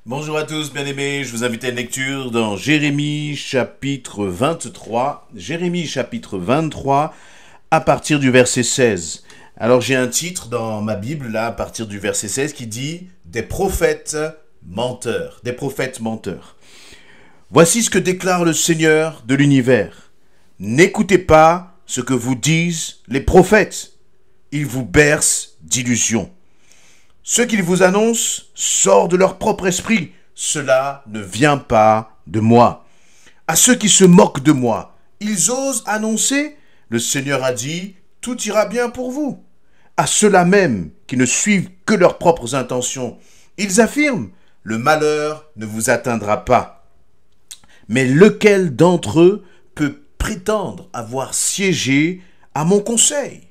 Bonjour à tous, bien-aimés, je vous invite à une lecture dans Jérémie chapitre 23. Jérémie chapitre 23 à partir du verset 16. Alors j'ai un titre dans ma Bible, là, à partir du verset 16, qui dit « Des prophètes menteurs ». Des prophètes menteurs. Voici ce que déclare le Seigneur de l'univers. N'écoutez pas ce que vous disent les prophètes. Ils vous bercent d'illusions. Ce qu'ils vous annoncent sort de leur propre esprit. Cela ne vient pas de moi. À ceux qui se moquent de moi, ils osent annoncer, le Seigneur a dit, tout ira bien pour vous. À ceux-là même qui ne suivent que leurs propres intentions, ils affirment, le malheur ne vous atteindra pas. Mais lequel d'entre eux peut prétendre avoir siégé à mon conseil ?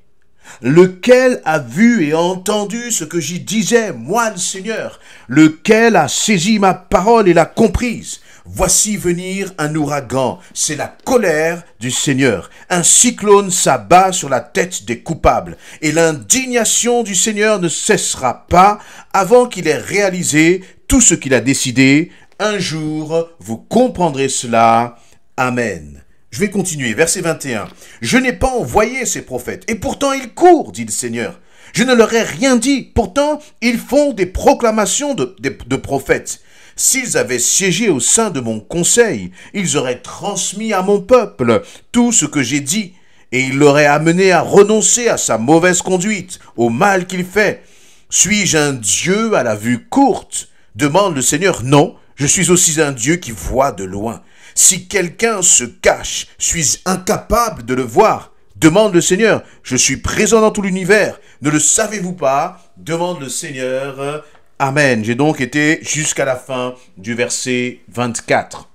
Lequel a vu et entendu ce que j'y disais, moi le Seigneur? Lequel a saisi ma parole et l'a comprise? Voici venir un ouragan, c'est la colère du Seigneur. Un cyclone s'abat sur la tête des coupables, et l'indignation du Seigneur ne cessera pas avant qu'il ait réalisé tout ce qu'il a décidé. Un jour, vous comprendrez cela. Amen. Je vais continuer, verset 21. « Je n'ai pas envoyé ces prophètes, et pourtant ils courent, dit le Seigneur. Je ne leur ai rien dit, pourtant ils font des proclamations de prophètes. S'ils avaient siégé au sein de mon conseil, ils auraient transmis à mon peuple tout ce que j'ai dit, et ils l'auraient amené à renoncer à sa mauvaise conduite, au mal qu'il fait. Suis-je un Dieu à la vue courte ? Demande le Seigneur. Non, je suis aussi un Dieu qui voit de loin. Si quelqu'un se cache, suis-je incapable de le voir? Demande le Seigneur. Je suis présent dans tout l'univers. Ne le savez-vous pas? Demande le Seigneur. Amen. J'ai donc été jusqu'à la fin du verset 24.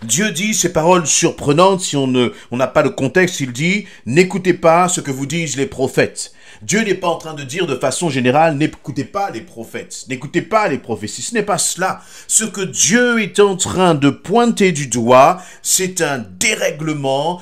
Dieu dit ces paroles surprenantes, si on n'a pas le contexte, il dit « N'écoutez pas ce que vous disent les prophètes ». Dieu n'est pas en train de dire de façon générale « N'écoutez pas les prophètes, n'écoutez pas les prophéties ». Ce n'est pas cela. Ce que Dieu est en train de pointer du doigt, c'est un dérèglement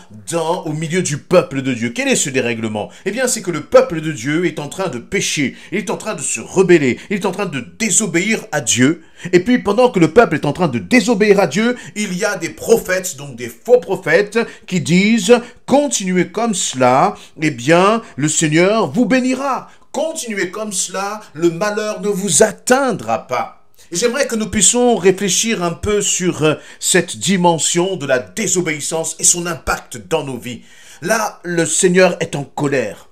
au milieu du peuple de Dieu. Quel est ce dérèglement? Eh bien, c'est que le peuple de Dieu est en train de pécher, il est en train de se rebeller, il est en train de désobéir à Dieu. Et puis, pendant que le peuple est en train de désobéir à Dieu, il y a des prophètes, donc des faux prophètes, qui disent « Continuez comme cela, eh bien, le Seigneur vous bénira. Continuez comme cela, le malheur ne vous atteindra pas. » Et j'aimerais que nous puissions réfléchir un peu sur cette dimension de la désobéissance et son impact dans nos vies. Là, le Seigneur est en colère.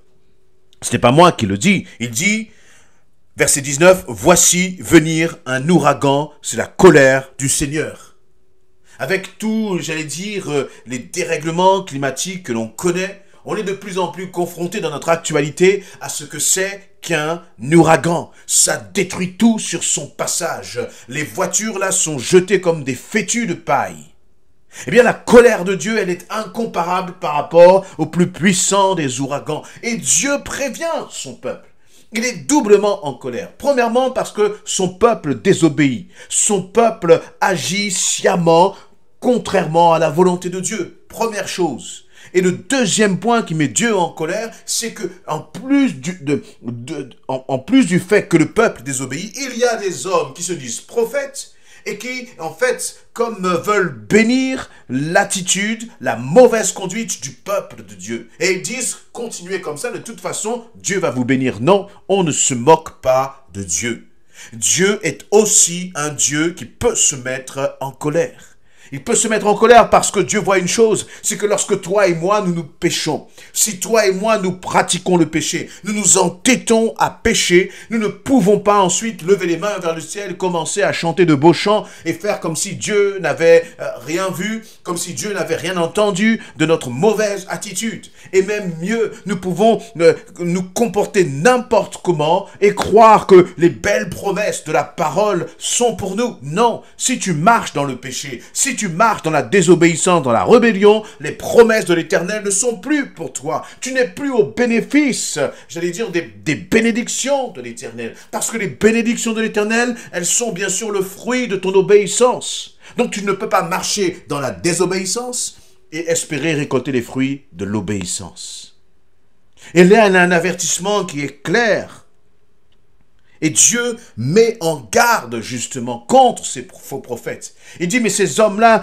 Ce n'est pas moi qui le dis. Il dit, verset 19, « Voici venir un ouragan, c'est la colère du Seigneur. » Avec tout, j'allais dire, les dérèglements climatiques que l'on connaît, on est de plus en plus confronté dans notre actualité à ce que c'est qu'un ouragan. Ça détruit tout sur son passage. Les voitures là sont jetées comme des fétus de paille. Eh bien, la colère de Dieu, elle est incomparable par rapport au plus puissant des ouragans. Et Dieu prévient son peuple. Il est doublement en colère. Premièrement, parce que son peuple désobéit. Son peuple agit sciemment, contrairement à la volonté de Dieu. Première chose. Et le deuxième point qui met Dieu en colère, c'est que en plus du fait que le peuple désobéit, il y a des hommes qui se disent prophètes et qui, en fait, comme veulent bénir l'attitude, la mauvaise conduite du peuple de Dieu. Et ils disent, continuez comme ça, de toute façon, Dieu va vous bénir. Non, on ne se moque pas de Dieu. Dieu est aussi un Dieu qui peut se mettre en colère. Il peut se mettre en colère parce que Dieu voit une chose, c'est que lorsque toi et moi, nous péchons, si toi et moi, nous pratiquons le péché, nous nous entêtons à pécher, nous ne pouvons pas ensuite lever les mains vers le ciel, commencer à chanter de beaux chants et faire comme si Dieu n'avait rien vu, comme si Dieu n'avait rien entendu de notre mauvaise attitude. Et même mieux, nous pouvons nous comporter n'importe comment et croire que les belles promesses de la parole sont pour nous. Non, si tu marches dans le péché, si tu marches dans la désobéissance, dans la rébellion, les promesses de l'Éternel ne sont plus pour toi. Tu n'es plus au bénéfice, j'allais dire, des bénédictions de l'Éternel. Parce que les bénédictions de l'Éternel, elles sont bien sûr le fruit de ton obéissance. Donc tu ne peux pas marcher dans la désobéissance et espérer récolter les fruits de l'obéissance. Et là, il y a un avertissement qui est clair. Et Dieu met en garde justement contre ces faux prophètes. Il dit, mais ces hommes-là,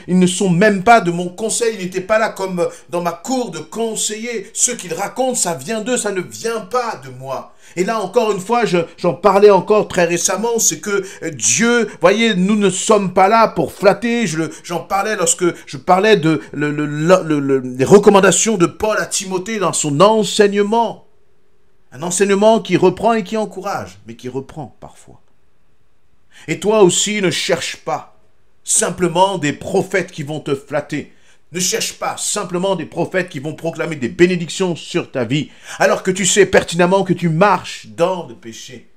ils ne sont même pas de mon conseil, ils n'étaient pas là comme dans ma cour de conseillers. Ce qu'ils racontent, ça vient d'eux, ça ne vient pas de moi. Et là, encore une fois, j'en parlais encore très récemment, c'est que Dieu, voyez, nous ne sommes pas là pour flatter. J'en parlais lorsque je parlais de les recommandations de Paul à Timothée dans son enseignement. Un enseignement qui reprend et qui encourage, mais qui reprend parfois. Et toi aussi, ne cherche pas simplement des prophètes qui vont te flatter. Ne cherche pas simplement des prophètes qui vont proclamer des bénédictions sur ta vie, alors que tu sais pertinemment que tu marches dans le péché.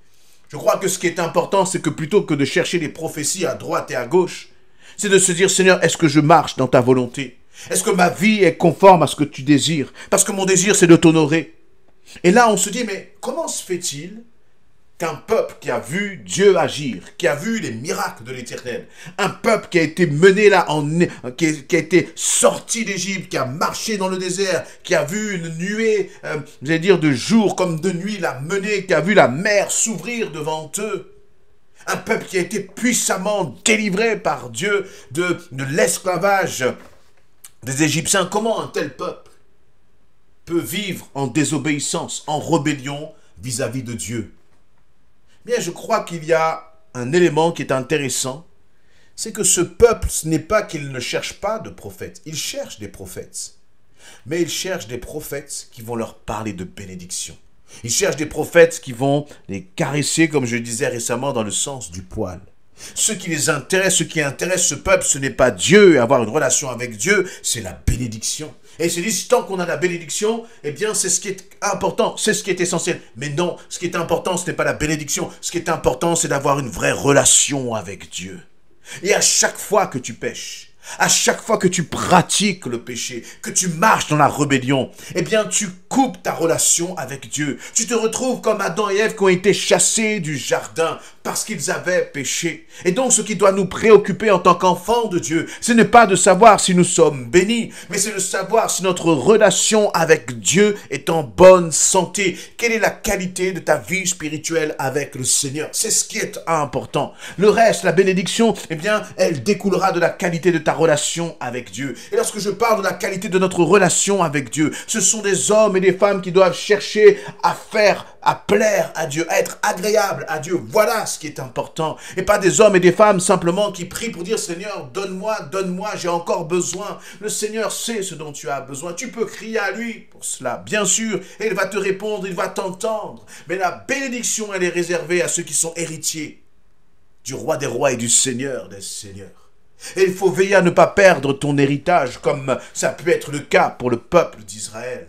Je crois que ce qui est important, c'est que plutôt que de chercher des prophéties à droite et à gauche, c'est de se dire, Seigneur, est-ce que je marche dans ta volonté? Est-ce que ma vie est conforme à ce que tu désires? Parce que mon désir, c'est de t'honorer. Et là, on se dit, mais comment se fait-il qu'un peuple qui a vu Dieu agir, qui a vu les miracles de l'Éternel, un peuple qui a été mené là, qui a été sorti d'Égypte, qui a marché dans le désert, qui a vu une nuée, j'allais dire de jour comme de nuit, la mener, qui a vu la mer s'ouvrir devant eux, un peuple qui a été puissamment délivré par Dieu de l'esclavage des Égyptiens, comment un tel peuple peut vivre en désobéissance, en rébellion vis-à-vis de Dieu? Bien, je crois qu'il y a un élément qui est intéressant, c'est que ce peuple, ce n'est pas qu'il ne cherche pas de prophètes, il cherche des prophètes, mais il cherche des prophètes qui vont leur parler de bénédiction. Il cherche des prophètes qui vont les caresser, comme je disais récemment, dans le sens du poil. Ce qui les intéresse, ce qui intéresse ce peuple, ce n'est pas Dieu et avoir une relation avec Dieu, c'est la bénédiction. Et ils se disent, tant qu'on a la bénédiction, eh bien, c'est ce qui est important, c'est ce qui est essentiel. Mais non, ce qui est important, ce n'est pas la bénédiction. Ce qui est important, c'est d'avoir une vraie relation avec Dieu. Et à chaque fois que tu pêches, à chaque fois que tu pratiques le péché, que tu marches dans la rébellion, eh bien, tu coupes ta relation avec Dieu. Tu te retrouves comme Adam et Ève qui ont été chassés du jardin parce qu'ils avaient péché. Et donc, ce qui doit nous préoccuper en tant qu'enfants de Dieu, ce n'est pas de savoir si nous sommes bénis, mais c'est de savoir si notre relation avec Dieu est en bonne santé. Quelle est la qualité de ta vie spirituelle avec le Seigneur? C'est ce qui est important. Le reste, la bénédiction, eh bien, elle découlera de la qualité de ta relation avec Dieu. Et lorsque je parle de la qualité de notre relation avec Dieu, ce sont des hommes et des femmes qui doivent chercher à plaire à Dieu, à être agréables à Dieu. Voilà ce qui est important. Et pas des hommes et des femmes simplement qui prient pour dire, Seigneur, donne-moi, donne-moi, j'ai encore besoin. Le Seigneur sait ce dont tu as besoin. Tu peux crier à lui pour cela, bien sûr, et il va te répondre, il va t'entendre. Mais la bénédiction, elle est réservée à ceux qui sont héritiers du roi des rois et du Seigneur des seigneurs. Et il faut veiller à ne pas perdre ton héritage, comme ça a pu être le cas pour le peuple d'Israël.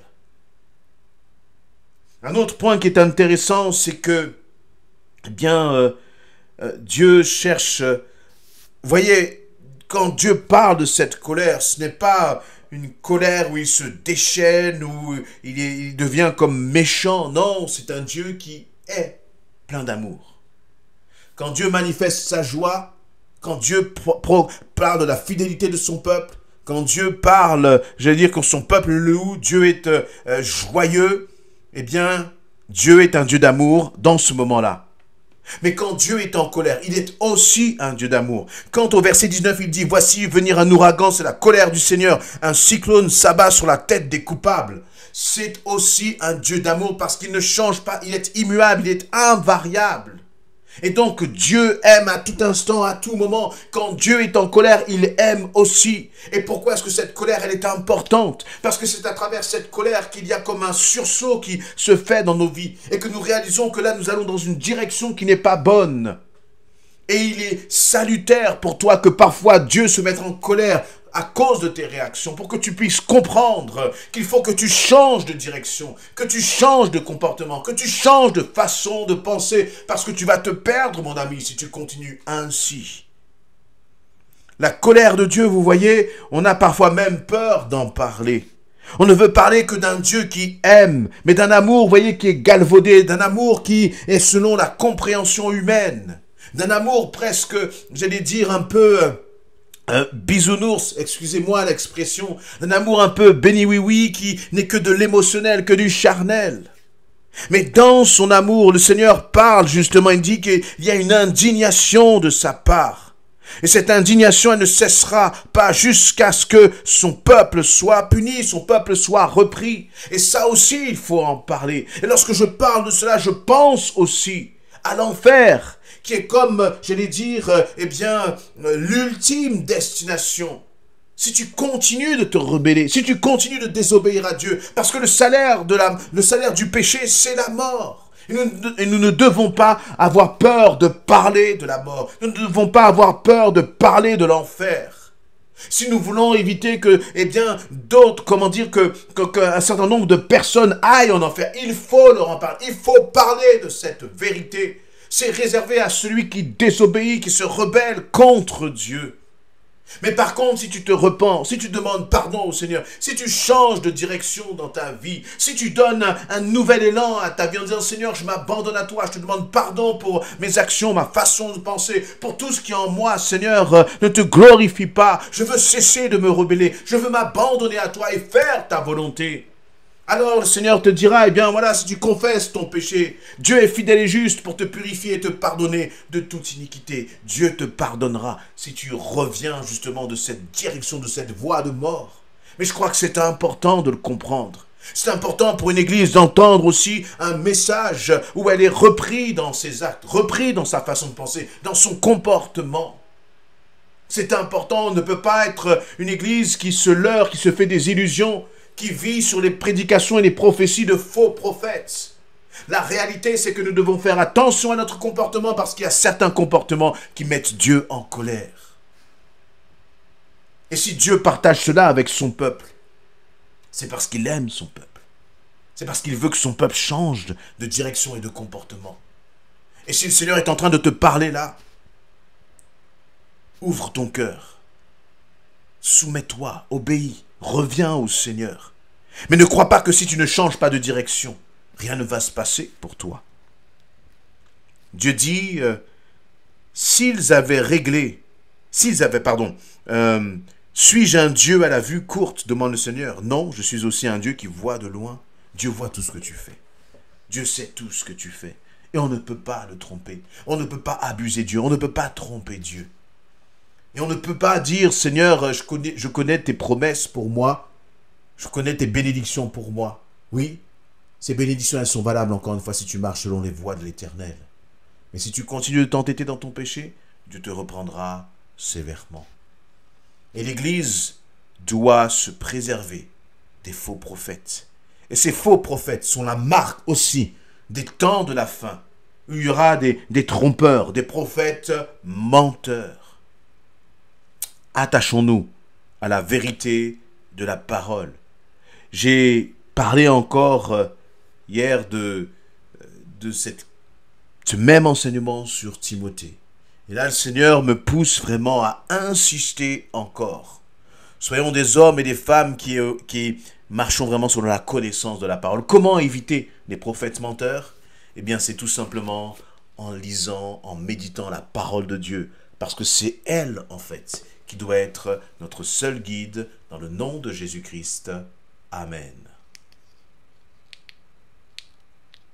Un autre point qui est intéressant, c'est que, eh bien, Dieu cherche... voyez, quand Dieu parle de cette colère, ce n'est pas une colère où il se déchaîne, où il devient comme méchant. Non, c'est un Dieu qui est plein d'amour. Quand Dieu manifeste sa joie, quand Dieu parle de la fidélité de son peuple, quand Dieu parle, j'allais dire que son peuple loue, Dieu est joyeux, eh bien, Dieu est un Dieu d'amour dans ce moment-là. Mais quand Dieu est en colère, il est aussi un Dieu d'amour. Quand au verset 19, il dit, « Voici venir un ouragan, c'est la colère du Seigneur. Un cyclone s'abat sur la tête des coupables. » C'est aussi un Dieu d'amour parce qu'il ne change pas, il est immuable, il est invariable. Et donc Dieu aime à tout instant, à tout moment. Quand Dieu est en colère, il aime aussi. Et pourquoi est-ce que cette colère, elle est importante? Parce que c'est à travers cette colère qu'il y a comme un sursaut qui se fait dans nos vies. Et que nous réalisons que là, nous allons dans une direction qui n'est pas bonne. Et il est salutaire pour toi que parfois Dieu se mette en colère à cause de tes réactions, pour que tu puisses comprendre qu'il faut que tu changes de direction, que tu changes de comportement, que tu changes de façon de penser, parce que tu vas te perdre, mon ami, si tu continues ainsi. La colère de Dieu, vous voyez, on a parfois même peur d'en parler. On ne veut parler que d'un Dieu qui aime, mais d'un amour, vous voyez, qui est galvaudé, d'un amour qui est selon la compréhension humaine, d'un amour presque, j'allais dire, un peu... bisounours, excusez-moi l'expression, d'un amour un peu béni oui-oui qui n'est que de l'émotionnel, que du charnel. Mais dans son amour, le Seigneur parle justement, il dit qu'il y a une indignation de sa part. Et cette indignation, elle ne cessera pas jusqu'à ce que son peuple soit puni, son peuple soit repris. Et ça aussi, il faut en parler. Et lorsque je parle de cela, je pense aussi à l'enfer, qui est comme, j'allais dire, l'ultime destination. Si tu continues de te rebeller, si tu continues de désobéir à Dieu, parce que le salaire du péché, c'est la mort. Et nous ne devons pas avoir peur de parler de la mort. Nous ne devons pas avoir peur de parler de l'enfer. Si nous voulons éviter que, d'autres, qu'un certain nombre de personnes aillent en enfer, il faut leur en parler. Il faut parler de cette vérité. C'est réservé à celui qui désobéit, qui se rebelle contre Dieu. Mais par contre, si tu te repens, si tu demandes pardon au Seigneur, si tu changes de direction dans ta vie, si tu donnes un nouvel élan à ta vie en disant « Seigneur, je m'abandonne à toi, je te demande pardon pour mes actions, ma façon de penser, pour tout ce qui en moi, Seigneur, ne te glorifie pas. Je veux cesser de me rebeller, je veux m'abandonner à toi et faire ta volonté. » Alors le Seigneur te dira, si tu confesses ton péché, Dieu est fidèle et juste pour te purifier et te pardonner de toute iniquité. Dieu te pardonnera si tu reviens justement de cette direction, de cette voie de mort. Mais je crois que c'est important de le comprendre. C'est important pour une église d'entendre aussi un message où elle est reprise dans ses actes, reprise dans sa façon de penser, dans son comportement. C'est important, on ne peut pas être une église qui se leurre, qui se fait des illusions, qui vit sur les prédications et les prophéties de faux prophètes. La réalité, c'est que nous devons faire attention à notre comportement parce qu'il y a certains comportements qui mettent Dieu en colère. Et si Dieu partage cela avec son peuple, c'est parce qu'il aime son peuple. C'est parce qu'il veut que son peuple change de direction et de comportement. Et si le Seigneur est en train de te parler là, ouvre ton cœur, soumets-toi, obéis, reviens au Seigneur. Mais ne crois pas que si tu ne changes pas de direction, rien ne va se passer pour toi. Dieu dit, suis-je un Dieu à la vue courte, demande le Seigneur. Non, je suis aussi un Dieu qui voit de loin. Dieu voit tout ce que tu fais. Dieu sait tout ce que tu fais. Et on ne peut pas le tromper. On ne peut pas abuser Dieu. On ne peut pas tromper Dieu. Et on ne peut pas dire, Seigneur, je connais tes promesses pour moi. Je connais tes bénédictions pour moi. Oui, ces bénédictions, elles sont valables encore une fois si tu marches selon les voies de l'Éternel. Mais si tu continues de t'entêter dans ton péché, Dieu te reprendra sévèrement. Et l'Église doit se préserver des faux prophètes. Et ces faux prophètes sont la marque aussi des temps de la fin, où il y aura des trompeurs, des prophètes menteurs. Attachons-nous à la vérité de la parole. J'ai parlé encore hier de ce même enseignement sur Timothée. Et là, le Seigneur me pousse vraiment à insister encore. Soyons des hommes et des femmes qui marchons vraiment selon la connaissance de la parole. Comment éviter les prophètes menteurs? C'est tout simplement en lisant, en méditant la parole de Dieu. Parce que c'est elle, en fait, qui doit être notre seul guide dans le nom de Jésus-Christ. Amen.